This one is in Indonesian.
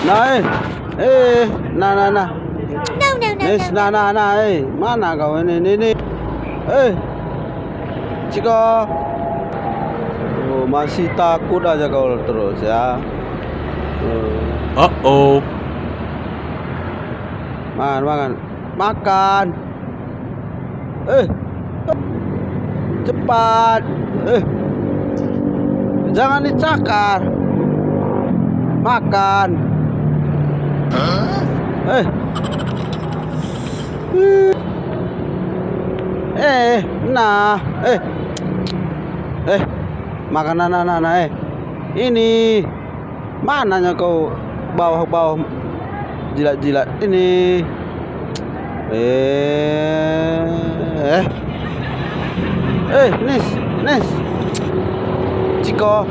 Nah, nah, nah, nah. No, no, no, Nis, no. nah, nah, nah, mana kau ini? Ciko. Oh, masih takut aja kau terus ya. Uh-oh. Makan. Cepat. Jangan dicakar. Makan. Nah, makanan anak-anak, ini mananya kau bawah jilat-jilat ini, Nis, Ciko,